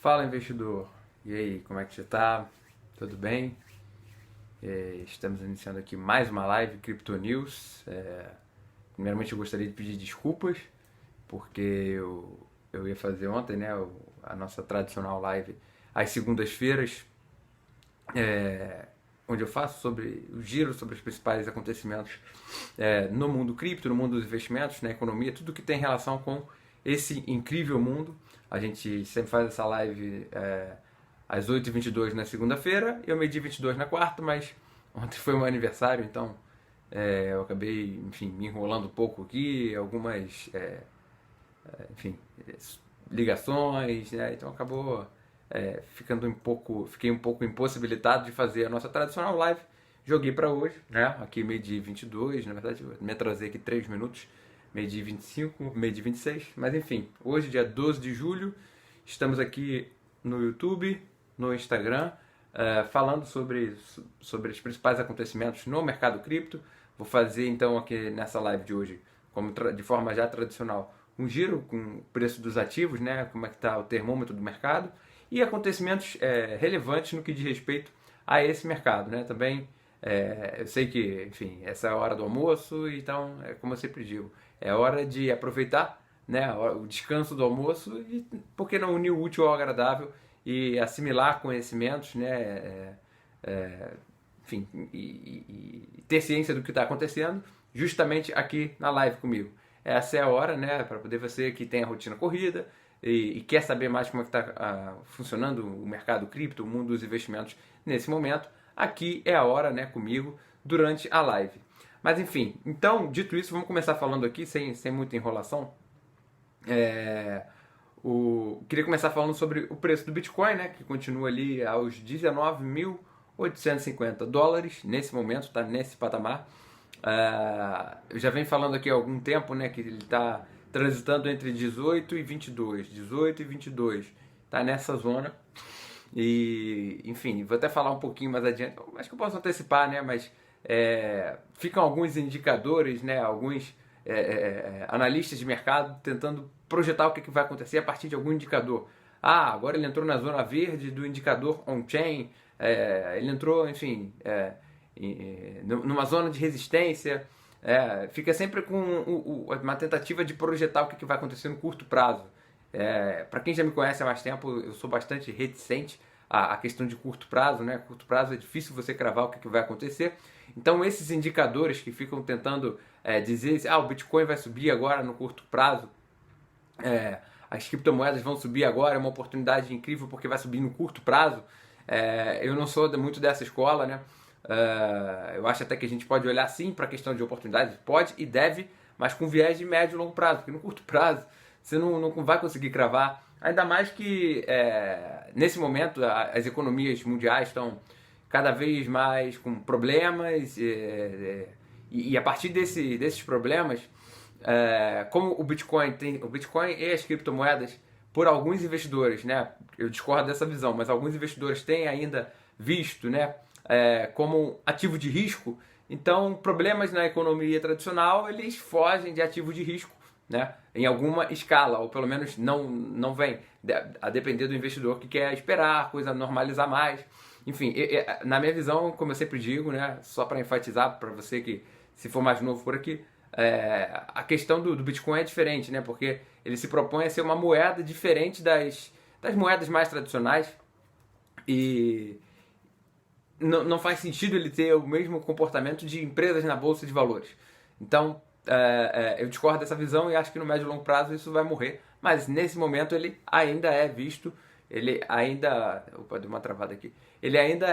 Fala, investidor. E aí, como é que você tá? Tudo bem? Estamos iniciando aqui mais uma live Crypto News. Primeiramente, eu gostaria de pedir desculpas, porque eu ia fazer ontem, né, a nossa tradicional live às segundas-feiras, onde eu faço sobre o giro sobre os principais acontecimentos no mundo cripto, no mundo dos investimentos, na economia, tudo que tem relação com esse incrível mundo. A gente sempre faz essa live às 8h22 na segunda-feira, eu meio-dia 22 na quarta, mas ontem foi meu aniversário, então eu acabei, enfim, me enrolando um pouco aqui, algumas, enfim, ligações, né? Então acabou fiquei um pouco impossibilitado de fazer a nossa tradicional live. Joguei para hoje, né? Aqui meio-dia 22, na verdade, eu me atrasei aqui 3 minutos, meio-dia 25, meio-dia 26, mas enfim, hoje, dia 12 de julho, estamos aqui no YouTube, no Instagram, falando sobre os principais acontecimentos no mercado cripto. Vou fazer então aqui nessa live de hoje, como de forma já tradicional, um giro com o preço dos ativos, né? Como é que está o termômetro do mercado e acontecimentos relevantes no que diz respeito a esse mercado, né? Também eu sei que, enfim, essa é a hora do almoço, então é como eu sempre digo, é hora de aproveitar, né, o descanso do almoço e por que não unir o útil ao agradável e assimilar conhecimentos, né, enfim, e ter ciência do que está acontecendo justamente aqui na live comigo. Essa é a hora, né, para poder você que tem a rotina corrida e quer saber mais como é que está funcionando o mercado cripto, o mundo dos investimentos nesse momento. Aqui é a hora, né, comigo, durante a live. Mas enfim, então, dito isso, vamos começar falando aqui, sem muita enrolação. Queria começar falando sobre o preço do Bitcoin, né, que continua ali aos 19.850 dólares, nesse momento, está nesse patamar. Eu já venho falando aqui há algum tempo, né, que ele está transitando entre 18 e 22, 18 e 22, está nessa zona. E, enfim, vou até falar um pouquinho mais adiante, acho que eu posso antecipar, né? Mas ficam alguns indicadores, né? Alguns analistas de mercado tentando projetar o que vai acontecer a partir de algum indicador. Agora ele entrou na zona verde do indicador on-chain, ele entrou, enfim, numa zona de resistência. Fica sempre com uma tentativa de projetar o que vai acontecer no curto prazo. Para quem já me conhece há mais tempo, eu sou bastante reticente à questão de curto prazo, né? Curto prazo é difícil você cravar o que vai acontecer. Então esses indicadores que ficam tentando dizer o Bitcoin vai subir agora no curto prazo, as criptomoedas vão subir agora, é uma oportunidade incrível porque vai subir no curto prazo. Eu não sou muito dessa escola, né? Eu acho até que a gente pode olhar sim para a questão de oportunidades, pode e deve, mas com viés de médio e longo prazo, porque no curto prazo você não vai conseguir cravar. Ainda mais que nesse momento as economias mundiais estão cada vez mais com problemas e a partir desses problemas, como o Bitcoin e as criptomoedas, por alguns investidores, né, eu discordo dessa visão, mas alguns investidores têm ainda visto, né, como ativo de risco. Então problemas na economia tradicional eles fogem de ativo de risco, né, em alguma escala, ou pelo menos não vem, a depender do investidor que quer esperar a coisa normalizar mais. Enfim, na minha visão, como eu sempre digo, né, só para enfatizar para você que se for mais novo por aqui, a questão do Bitcoin é diferente, né, porque ele se propõe a ser uma moeda diferente das moedas mais tradicionais e não faz sentido ele ter o mesmo comportamento de empresas na bolsa de valores. Então, eu discordo dessa visão e acho que no médio e longo prazo isso vai morrer. Mas nesse momento ele ainda é visto, ele ainda... Opa, deu uma travada aqui. Ele ainda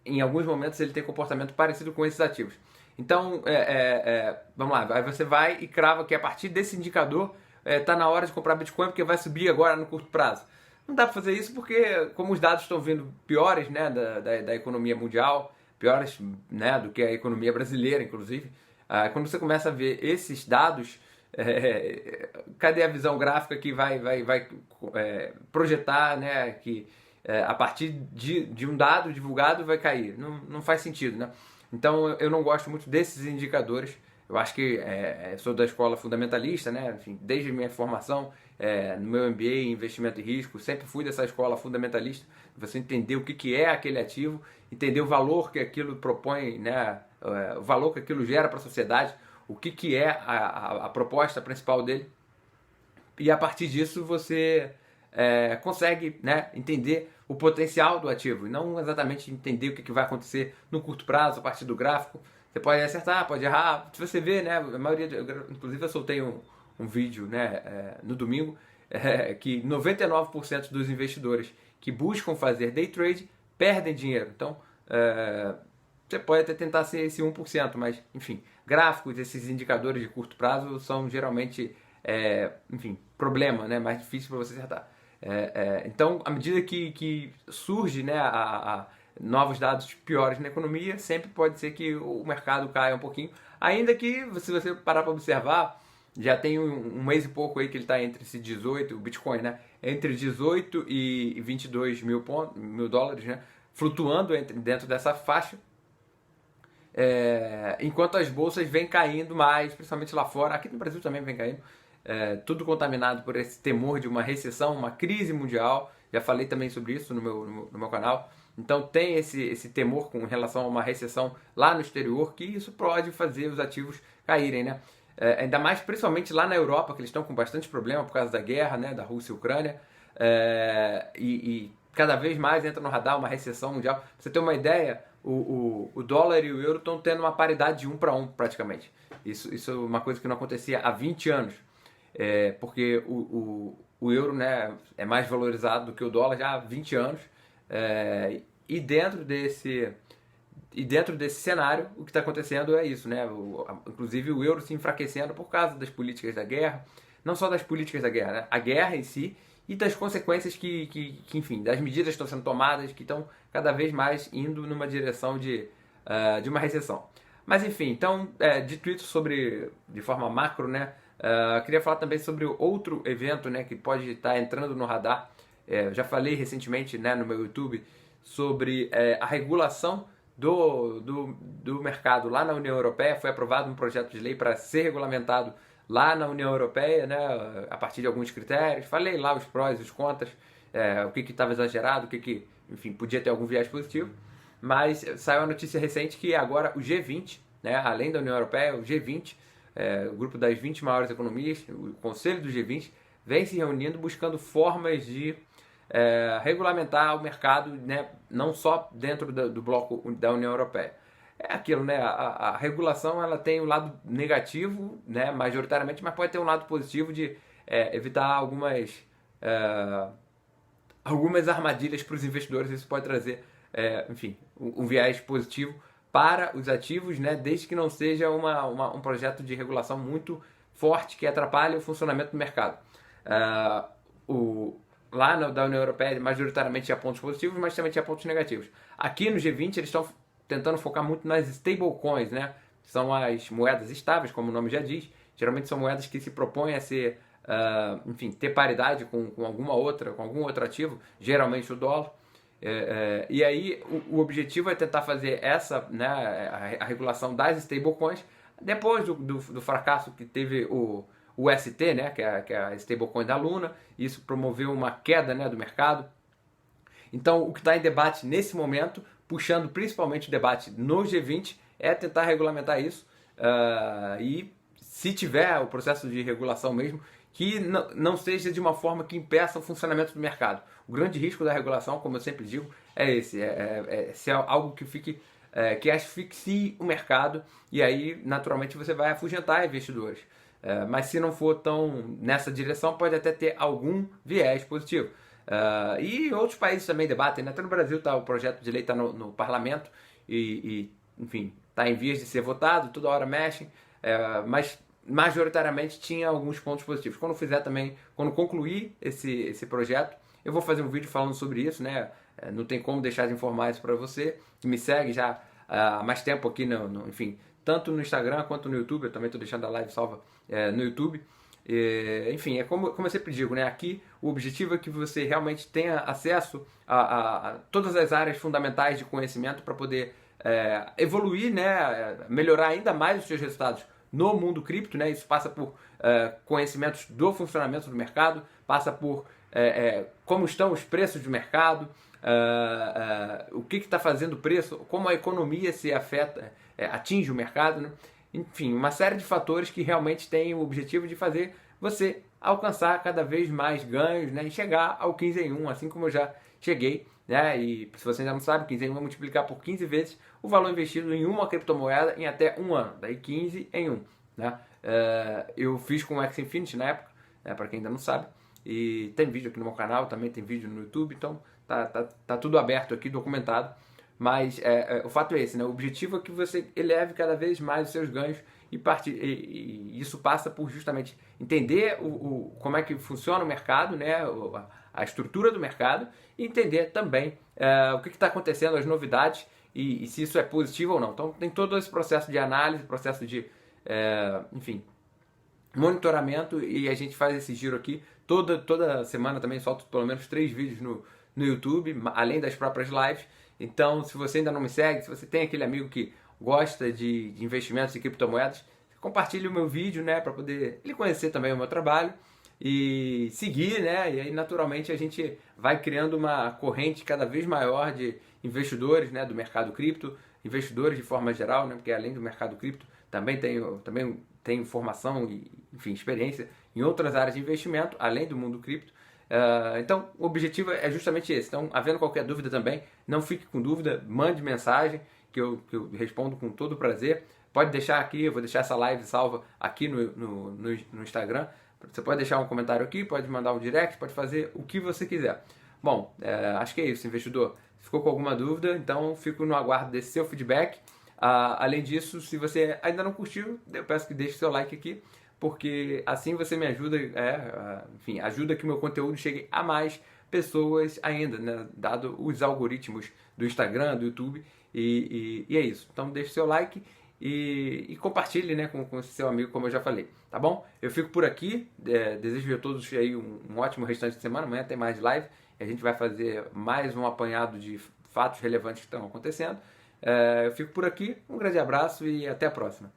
em alguns momentos ele tem comportamento parecido com esses ativos. Então, vamos lá, aí você vai e crava que a partir desse indicador está na hora de comprar Bitcoin porque vai subir agora no curto prazo. Não dá para fazer isso porque, como os dados estão vindo piores, né, da economia mundial, piores, né, do que a economia brasileira, inclusive, quando você começa a ver esses dados, cadê a visão gráfica que vai projetar, né, que a partir de um dado divulgado vai cair? Não faz sentido, né? Então eu não gosto muito desses indicadores. Eu acho que sou da escola fundamentalista, né? Enfim, desde minha formação no meu MBA em investimento e risco, sempre fui dessa escola fundamentalista, você entender o que é aquele ativo, entender o valor que aquilo propõe, né, o valor que aquilo gera para a sociedade, o que é a proposta principal dele, e a partir disso você consegue, né, entender o potencial do ativo, e não exatamente entender o que vai acontecer no curto prazo, a partir do gráfico. Você pode acertar, pode errar. Se você vê, né, a maioria, inclusive eu soltei um vídeo, né, no domingo, que 99% dos investidores que buscam fazer day trade perdem dinheiro. Então, você pode até tentar ser esse 1%, mas, enfim, gráficos, esses indicadores de curto prazo são geralmente, enfim, problema, né, mais difícil para você acertar. Então, à medida que surge, né, novos dados piores na economia, sempre pode ser que o mercado caia um pouquinho, ainda que, se você parar para observar, já tem um mês e pouco aí que ele está entre esse 18, o Bitcoin, né, entre 18 e 22 mil dólares, né, flutuando dentro dessa faixa, enquanto as bolsas vêm caindo mais, principalmente lá fora, aqui no Brasil também vem caindo, tudo contaminado por esse temor de uma recessão, uma crise mundial. Já falei também sobre isso no meu canal. Então tem esse temor com relação a uma recessão lá no exterior, que isso pode fazer os ativos caírem, né? Ainda mais principalmente lá na Europa, que eles estão com bastante problema por causa da guerra, né, da Rússia e Ucrânia, e cada vez mais entra no radar uma recessão mundial. Pra você ter uma ideia, o dólar e o euro estão tendo uma paridade de 1 para 1 praticamente. Isso é uma coisa que não acontecia há 20 anos. Porque o euro, né, é mais valorizado do que o dólar já há 20 anos. E dentro desse cenário, o que está acontecendo é isso, né? Inclusive o euro se enfraquecendo por causa das políticas da guerra, não só das políticas da guerra, né? A guerra em si e das consequências enfim, das medidas que estão sendo tomadas, que estão cada vez mais indo numa direção de uma recessão. Mas enfim, então, dito isso de forma macro, né? Queria falar também sobre outro evento, né, que pode estar entrando no radar. Já falei recentemente, né, no meu YouTube sobre a regulação do mercado lá na União Europeia. Foi aprovado um projeto de lei para ser regulamentado lá na União Europeia, né, a partir de alguns critérios. Falei lá os prós e os contras, o que estava exagerado, enfim, podia ter algum viés positivo. Mas saiu a notícia recente que agora o G20, né, além da União Europeia, o G20, o grupo das 20 maiores economias, o Conselho do G20, vem se reunindo buscando formas de regulamentar o mercado, né, não só dentro do bloco da União Europeia. É aquilo, né, a regulação ela tem um lado negativo, né, majoritariamente, mas pode ter um lado positivo de evitar algumas armadilhas para os investidores. Isso pode trazer, enfim, um viés positivo para os ativos, né, desde que não seja um projeto de regulação muito forte que atrapalhe o funcionamento do mercado. Lá da União Europeia, majoritariamente tinha pontos positivos, mas também tinha pontos negativos. Aqui no G20 eles estão tentando focar muito nas stablecoins, né? São as moedas estáveis, como o nome já diz. Geralmente são moedas que se propõem a ser, enfim, ter paridade com algum outro ativo, geralmente o dólar. E aí o objetivo é tentar fazer né, a regulação das stablecoins depois do fracasso que teve o UST, né, que é a stablecoin da Luna. Isso promoveu uma queda, né, do mercado. Então o que está em debate nesse momento, puxando principalmente o debate no G20, é tentar regulamentar isso, e se tiver o processo de regulação mesmo, que não seja de uma forma que impeça o funcionamento do mercado. O grande risco da regulação, como eu sempre digo, é esse, se é algo que asfixie o mercado, e aí naturalmente você vai afugentar investidores. Mas se não for tão nessa direção, pode até ter algum viés positivo. E outros países também debatem, né? Até no Brasil o projeto de lei está no parlamento enfim, está em vias de ser votado, toda hora mexem, mas majoritariamente tinha alguns pontos positivos. Quando concluir esse projeto, eu vou fazer um vídeo falando sobre isso, né? Não tem como deixar de informar isso para você, que me segue já há mais tempo aqui, enfim, tanto no Instagram quanto no YouTube. Eu também estou deixando a live salva no YouTube. Enfim, como eu sempre digo, né? Aqui o objetivo é que você realmente tenha acesso a todas as áreas fundamentais de conhecimento para poder evoluir, né? Melhorar ainda mais os seus resultados no mundo cripto, né? Isso passa por conhecimentos do funcionamento do mercado, passa por como estão os preços de mercado, o que está fazendo o preço, como a economia se afeta, atinge o mercado, né? Enfim, uma série de fatores que realmente têm o objetivo de fazer você alcançar cada vez mais ganhos, né, e chegar ao 15 em 1, assim como eu já cheguei, né? E se você ainda não sabe, 15 em 1 é multiplicar por 15 vezes o valor investido em uma criptomoeda em até um ano, daí 15 em 1, né? Eu fiz com o X Infinity na época, né, para quem ainda não sabe, e tem vídeo aqui no meu canal, também tem vídeo no YouTube, então tá tudo aberto aqui, documentado. Mas o fato é esse, né? O objetivo é que você eleve cada vez mais os seus ganhos e isso passa por justamente entender como é que funciona o mercado, né? A estrutura do mercado e entender também o que está acontecendo, as novidades e se isso é positivo ou não. Então tem todo esse processo de análise, processo de, enfim, monitoramento, e a gente faz esse giro aqui. Toda semana também solto pelo menos 3 vídeos no YouTube, além das próprias lives. Então, se você ainda não me segue, se você tem aquele amigo que gosta de investimentos em criptomoedas, compartilhe o meu vídeo, né, para poder ele conhecer também o meu trabalho e seguir, né, e aí naturalmente a gente vai criando uma corrente cada vez maior de investidores, né, do mercado cripto, investidores de forma geral, né, porque além do mercado cripto também tenho formação e, enfim, experiência em outras áreas de investimento, além do mundo cripto. Então, o objetivo é justamente esse. Então, havendo qualquer dúvida também, não fique com dúvida, mande mensagem que eu respondo com todo prazer. Pode deixar aqui, eu vou deixar essa live salva aqui no Instagram. Você pode deixar um comentário aqui, pode mandar um direct, pode fazer o que você quiser. Bom, acho que é isso, investidor. Se ficou com alguma dúvida, então fico no aguardo desse seu feedback. Além disso, se você ainda não curtiu, eu peço que deixe seu like aqui, porque assim você me ajuda, enfim, ajuda que o meu conteúdo chegue a mais pessoas ainda, né, dado os algoritmos do Instagram, do YouTube, e é isso. Então deixe seu like e compartilhe, né, com esse seu amigo, como eu já falei, tá bom? Eu fico por aqui, desejo a todos aí um ótimo restante de semana. Amanhã tem mais live, e a gente vai fazer mais um apanhado de fatos relevantes que estão acontecendo. Eu fico por aqui, um grande abraço e até a próxima.